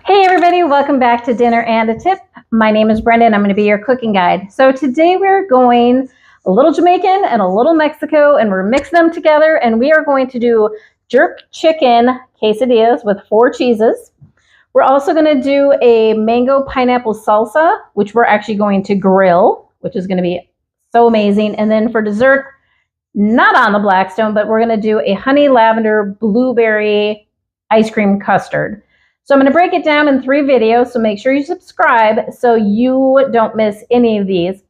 Hey everybody, welcome back to Dinner and a Tip. My name is Brenda and I'm going to be your cooking guide. So today we're going a little Jamaican and a little Mexico and we're mixing them together and we are going to do jerk chicken quesadillas with 4 cheeses. We're also going to do a mango pineapple salsa, which we're actually going to grill, which is going to be so amazing. And then for dessert, not on the Blackstone, but we're going to do a honey lavender blueberry ice cream custard. So I'm going to break it down in 3 videos, so make sure you subscribe so you don't miss any of these.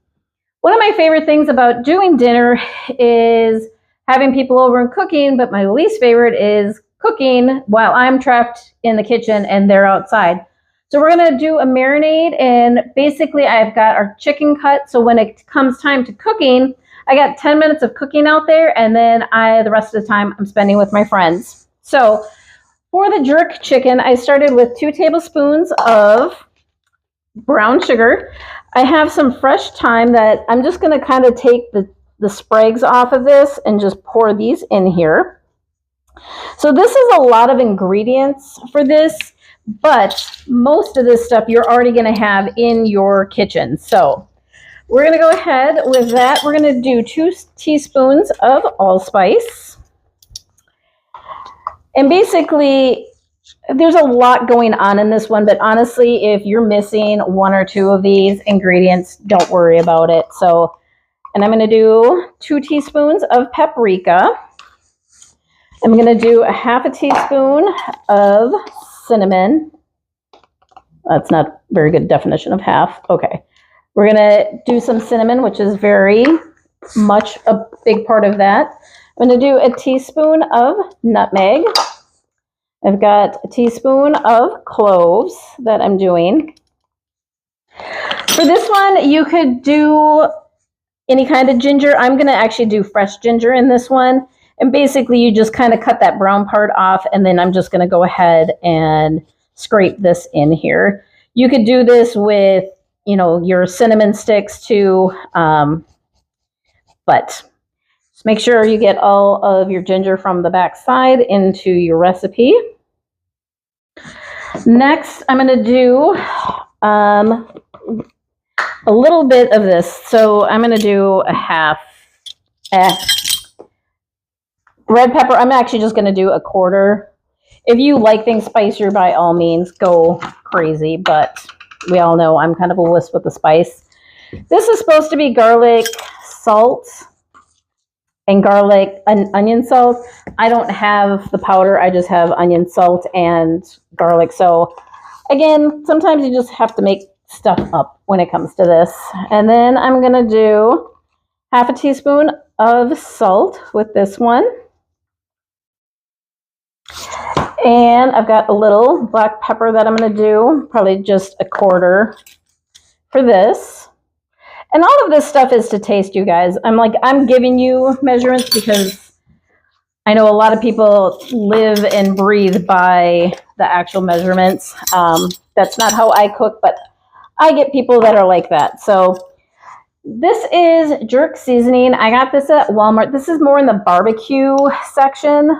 One of my favorite things about doing dinner is having people over and cooking, but my least favorite is cooking while I'm trapped in the kitchen and they're outside. So we're going to do a marinade, and basically I've got our chicken cut, so when it comes time to cooking, I got 10 minutes of cooking out there, and then the rest of the time I'm spending with my friends. So for the jerk chicken, I started with 2 tablespoons of brown sugar. I have some fresh thyme that I'm just going to kind of take the sprigs off of this and just pour these in here. So this is a lot of ingredients for this, but most of this stuff you're already going to have in your kitchen. So we're going to go ahead with that. We're going to do 2 teaspoons of allspice. And basically, there's a lot going on in this one, but honestly, if you're missing 1 or 2 of these ingredients, don't worry about it. So, and I'm going to do 2 teaspoons of paprika. I'm going to do a half a teaspoon of cinnamon. That's not a very good definition of half. Okay. We're going to do some cinnamon, which is very much a big part of that. I'm going to do a teaspoon of nutmeg. I've got a teaspoon of cloves that I'm doing. For this one, you could do any kind of ginger. I'm going to actually do fresh ginger in this one. And basically, you just kind of cut that brown part off, and then I'm just going to go ahead and scrape this in here. You could do this with, you know, your cinnamon sticks too, but just make sure you get all of your ginger from the back side into your recipe. Next, I'm going to do a little bit of this. So I'm going to do a half red pepper. I'm actually just going to do a quarter. If you like things spicier, by all means, go crazy. But we all know I'm kind of a wuss with the spice. This is supposed to be garlic salt and garlic and onion salt. I don't have the powder. I just have onion salt and garlic. So again, sometimes you just have to make stuff up when it comes to this. And then I'm going to do half a teaspoon of salt with this one. And I've got a little black pepper that I'm going to do, probably just a quarter for this. And all of this stuff is to taste, you guys. I'm giving you measurements because I know a lot of people live and breathe by the actual measurements. That's not how I cook, but I get people that are like that. So this is jerk seasoning. I got this at Walmart. This is more in the barbecue section.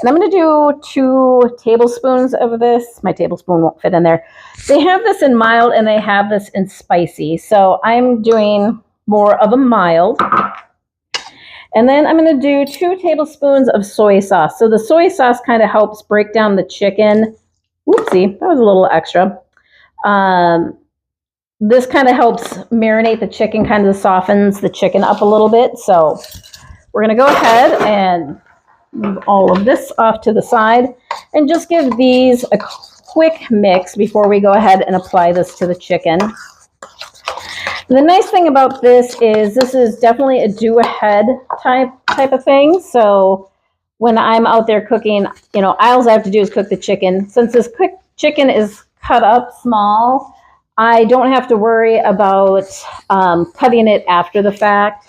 And I'm going to do 2 tablespoons of this. My tablespoon won't fit in there. They have this in mild and they have this in spicy. So I'm doing more of a mild. And then I'm going to do 2 tablespoons of soy sauce. So the soy sauce kind of helps break down the chicken. Whoopsie, that was a little extra. This kind of helps marinate the chicken, kind of softens the chicken up a little bit. So we're going to go ahead and move all of this off to the side and just give these a quick mix before we go ahead and apply this to the chicken. The nice thing about this is definitely a do ahead type of thing. So when I'm out there cooking, you know, all I have to do is cook the chicken. Since this quick chicken is cut up small, I don't have to worry about cutting it after the fact.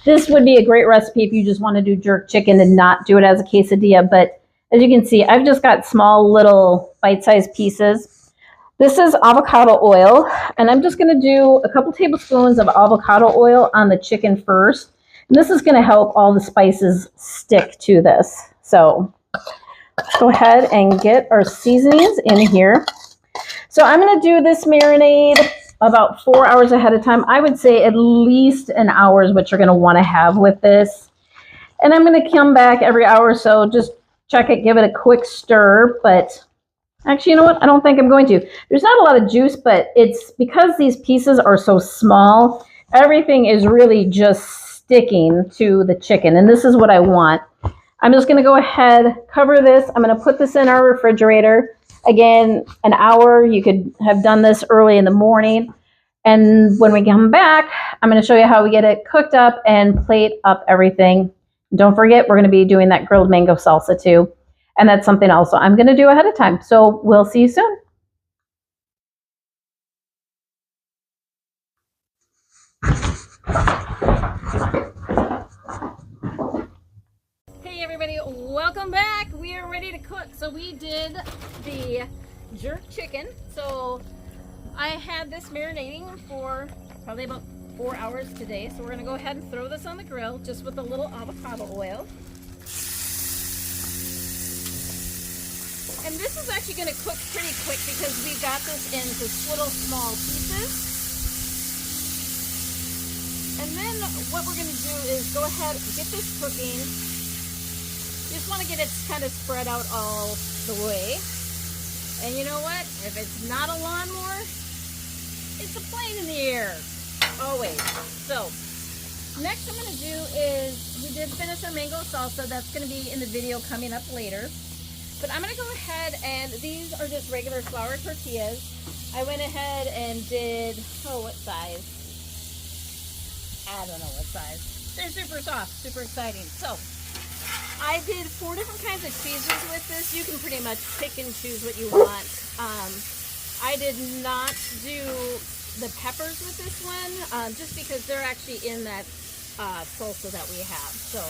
This would be a great recipe if you just want to do jerk chicken and not do it as a quesadilla. But as you can see, I've just got small little bite-sized pieces. This is avocado oil, and I'm just going to do a couple tablespoons of avocado oil on the chicken first. And this is going to help all the spices stick to this. So Let's go ahead and get our seasonings in here. So I'm going to do this marinade about 4 hours ahead of time. I would say at least an hour is what you're going to want to have with this. And I'm going to come back every hour or so, just check it, give it a quick stir. But actually, you know what? I don't think I'm going to. There's not a lot of juice, but it's because these pieces are so small, everything is really just sticking to the chicken. And this is what I want. I'm just going to go ahead, cover this. I'm going to put this in our refrigerator. Again, an hour. You could have done this early in the morning. And when we come back, I'm going to show you how we get it cooked up and plate up everything. Don't forget, we're going to be doing that grilled mango salsa too. And that's something also I'm going to do ahead of time. So we'll see you soon. Hey everybody, welcome back. We are ready to cook. So we did the jerk chicken. So I had this marinating for probably about 4 hours today. So we're going to go ahead and throw this on the grill just with a little avocado oil. And this is actually going to cook pretty quick because we got this into little small pieces. And then what we're going to do is go ahead and get this cooking. You just want to get it kind of spread out all the way. And you know what? If it's not a lawnmower, it's a plane in the air. Always. So, next I'm going to do is, we did finish our mango salsa. That's going to be in the video coming up later. But I'm going to go ahead and these are just regular flour tortillas. I went ahead and did, what size? I don't know what size. They're super soft, super exciting. So I did 4 different kinds of cheeses with this. You can pretty much pick and choose what you want. I did not do the peppers with this one, just because they're actually in that salsa that we have. So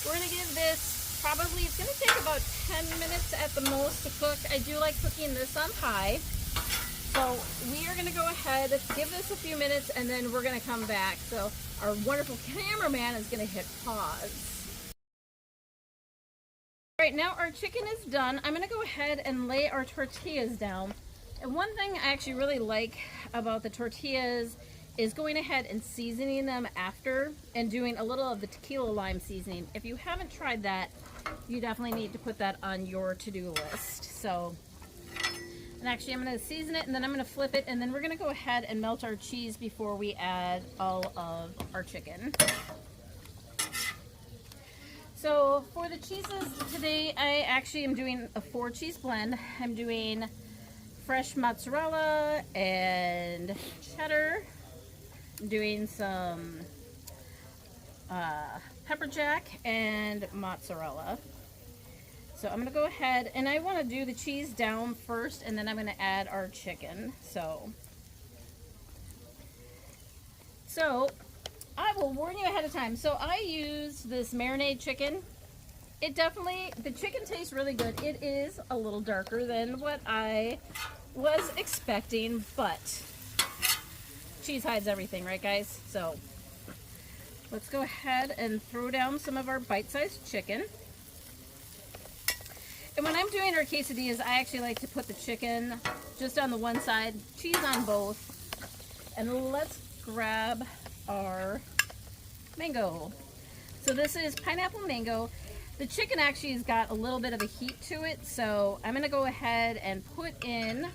we're going to give this probably, it's going to take about 10 minutes at the most to cook. I do like cooking this on high. So we are going to go ahead, give this a few minutes, and then we're going to come back. So our wonderful cameraman is going to hit pause. All right, now our chicken is done. I'm going to go ahead and lay our tortillas down. And one thing I actually really like about the tortillas is going ahead and seasoning them after and doing a little of the tequila lime seasoning. If you haven't tried that, you definitely need to put that on your to-do list. So, and actually I'm going to season it and then I'm going to flip it and then we're going to go ahead and melt our cheese before we add all of our chicken. So for the cheeses today, I actually am doing a 4 cheese blend. I'm doing fresh mozzarella and cheddar. I'm doing some pepper jack and mozzarella. So I'm going to go ahead and I want to do the cheese down first and then I'm going to add our chicken. So I will warn you ahead of time. So I used this marinade chicken. It definitely, the chicken tastes really good. It is a little darker than what I was expecting, but cheese hides everything, right guys? So let's go ahead and throw down some of our bite-sized chicken. And when I'm doing our quesadillas, I actually like to put the chicken just on the one side, cheese on both. And let's grab our mango. So this is pineapple mango. The chicken actually has got a little bit of a heat to it, so I'm gonna go ahead and put in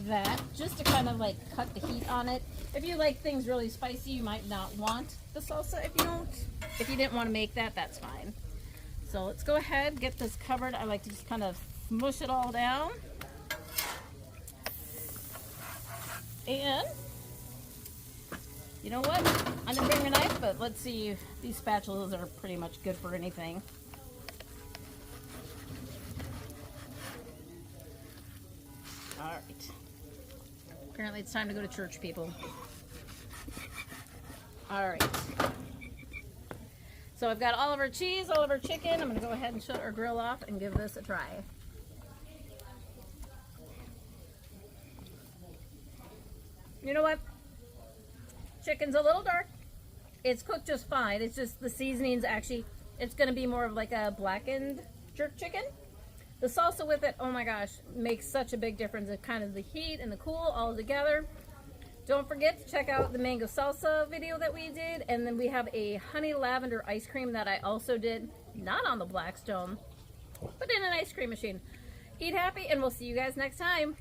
that just to kind of like cut the heat on it. If you like things really spicy, you might not want the salsa. If you didn't want to make that, that's fine. So let's go ahead, get this covered. I like to just kind of smush it all down. And you know what? I'm gonna bring a knife, but let's see if these spatulas are pretty much good for anything. All right. Apparently it's time to go to church, people. All right. So I've got all of our cheese, all of our chicken. I'm gonna go ahead and shut our grill off and give this a try. You know what? Chicken's a little dark. It's cooked just fine. It's just the seasoning's actually it's going to be more of like a blackened jerk chicken. The salsa with it, oh my gosh, makes such a big difference. It kind of the heat and the cool all together. Don't forget to check out the mango salsa video that we did. And then we have a honey lavender ice cream that I also did, not on the Blackstone, but in an ice cream machine. Eat happy, and we'll see you guys next time.